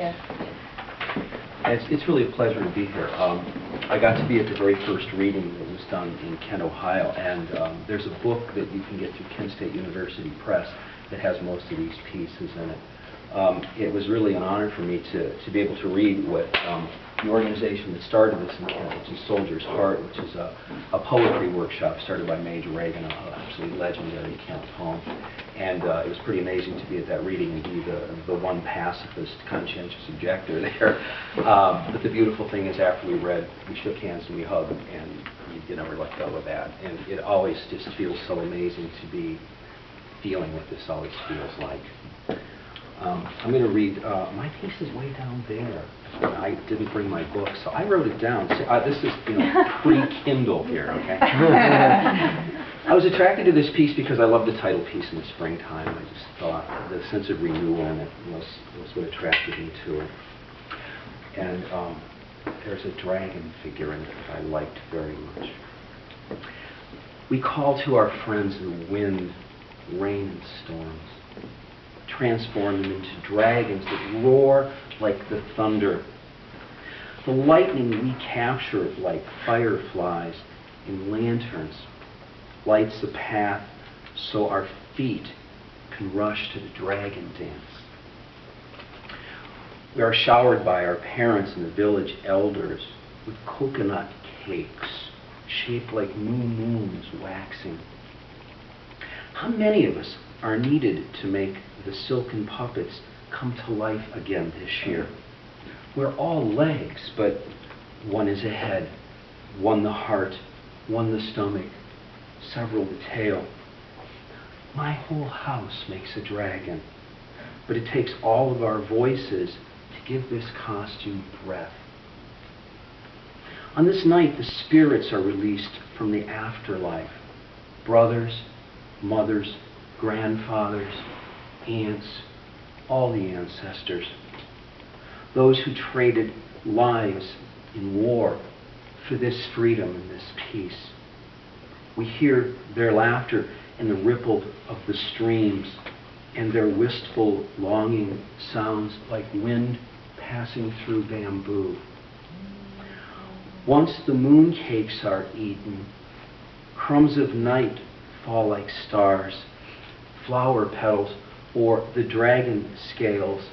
Yes. It's really a pleasure to be here. I got to be at the very first reading that was done in Kent, Ohio, and there's a book that you can get through Kent State University Press that has most of these pieces in it. It was really an honor for me to be able to read what the organization that started this in Kent, which is Soldier's Heart, which is a poetry workshop started by Major Reagan, an absolutely legendary Kent poem. And it was pretty amazing to be at that reading and be the one pacifist, conscientious objector there. But the beautiful thing is after we read, we shook hands and we hugged, and you never let go of that. And it always just feels so amazing to be feeling what this always feels like. I'm going to read, my piece is way down there. I didn't bring my book, so I wrote it down. See, this is, pre-Kindle here, okay? I was attracted to this piece because I love the title piece in the springtime. I just thought the sense of renewal in it was what attracted me to it. And there's a dragon figure in it that I liked very much. We call to our friends the wind, rain, and storms. Transform them into dragons that roar like the thunder. The lightning we capture like fireflies in lanterns lights the path so our feet can rush to the dragon dance. We are showered by our parents and the village elders with coconut cakes shaped like new moons waxing. How many of us are needed to make the silken puppets come to life again this year? We're all legs, but one is a head, one the heart, one the stomach, several the tail. My whole house makes a dragon, but it takes all of our voices to give this costume breath. On this night, the spirits are released from the afterlife. Brothers, mothers, grandfathers, aunts, all the ancestors. Those who traded lives in war for this freedom and this peace. We hear their laughter in the ripple of the streams, and their wistful longing sounds like wind passing through bamboo. Once the moon cakes are eaten, crumbs of night fall like stars, flower petals or the dragon scales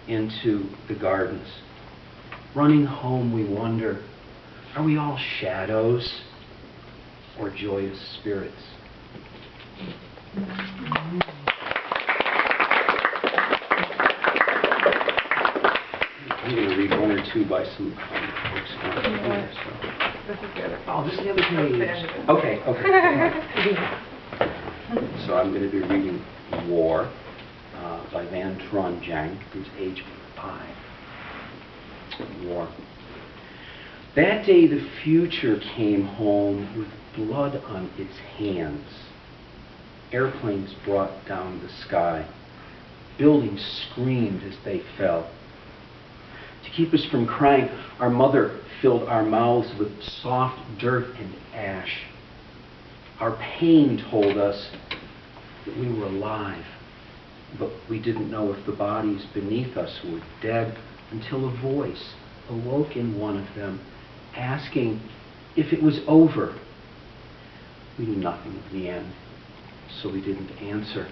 into the gardens. Running home we wonder, are we all shadows or joyous spirits? I'm going to read one or two by some folks. This is the other. Oh, this is the other page. Okay. So I'm going to be reading War by Van Tron Jang, who's age 5. War. That day the future came home with blood on its hands. Airplanes brought down the sky. Buildings screamed as they fell. To keep us from crying, our mother filled our mouths with soft dirt and ash. Our pain told us that we were alive, but we didn't know if the bodies beneath us were dead until a voice awoke in one of them, asking if it was over. We knew nothing of the end, so we didn't answer.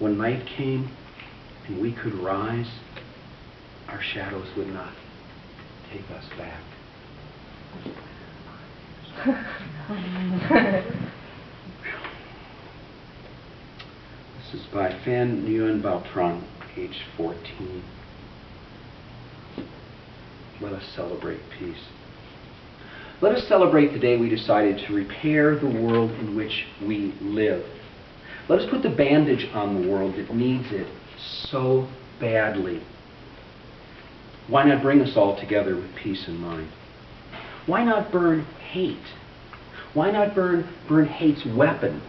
When night came and we could rise, our shadows would not take us back. This is by Phan Nguyen Bao Tran, age 14. Let us celebrate peace. Let us celebrate the day we decided to repair the world in which we live. Let us put the bandage on the world that needs it so badly. Why not bring us all together with peace in mind? Why not burn hate? Why not burn hate's weapons?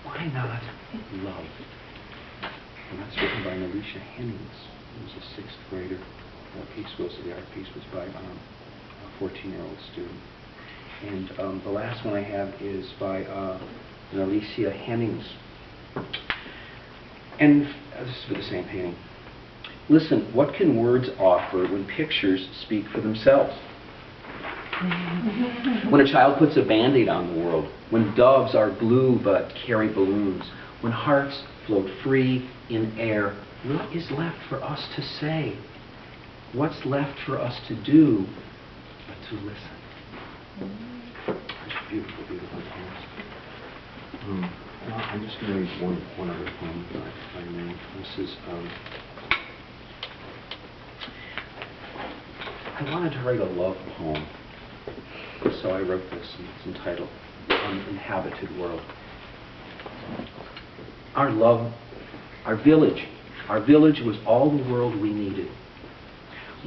Why not love? And that's written by Alicia Hennings, who was a 6th grader. The art piece was by a 14-year-old student. And the last one I have is by Alicia Hennings. And this is for the same painting. Listen, what can words offer when pictures speak for themselves? When a child puts a Band-Aid on the world, when doves are blue but carry balloons, when hearts float free in air, what is left for us to say? What's left for us to do but to listen? Such beautiful, beautiful poems. Well, I'm just going to read one other poem, if I may. This is, I wanted to write a love poem, so I wrote this, and it's entitled Uninhabited World. Our village was all the world we needed.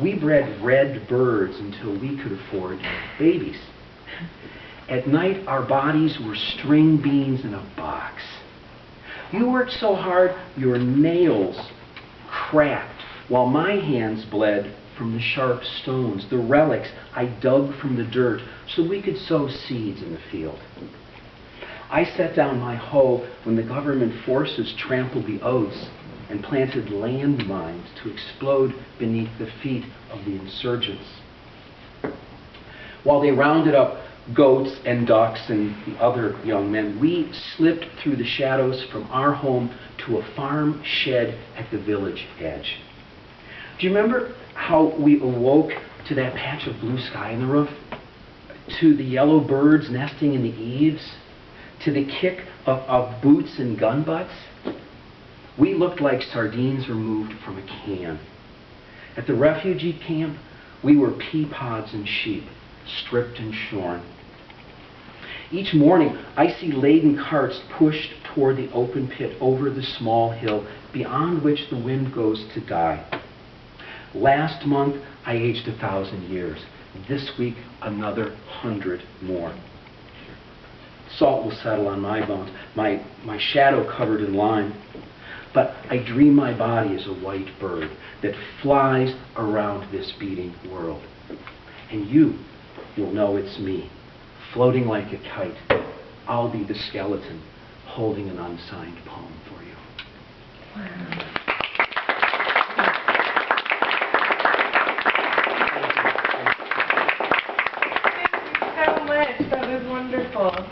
We bred red birds until we could afford babies. At night, our bodies were string beans in a box. You worked so hard, your nails cracked, while my hands bled from the sharp stones, the relics I dug from the dirt, so we could sow seeds in the field. I set down my hoe when the government forces trampled the oats and planted landmines to explode beneath the feet of the insurgents. While they rounded up goats and ducks and the other young men, we slipped through the shadows from our home to a farm shed at the village edge. Do you remember how we awoke to that patch of blue sky in the roof? To the yellow birds nesting in the eaves? To the kick of boots and gun butts? We looked like sardines removed from a can. At the refugee camp, we were pea pods and sheep, stripped and shorn. Each morning, I see laden carts pushed toward the open pit over the small hill beyond which the wind goes to die. Last month, I aged 1,000 years. This week, another 100 more. Salt will settle on my bones, my shadow covered in lime. But I dream my body as a white bird that flies around this beating world. And you'll know it's me, floating like a kite. I'll be the skeleton holding an unsigned poem for you.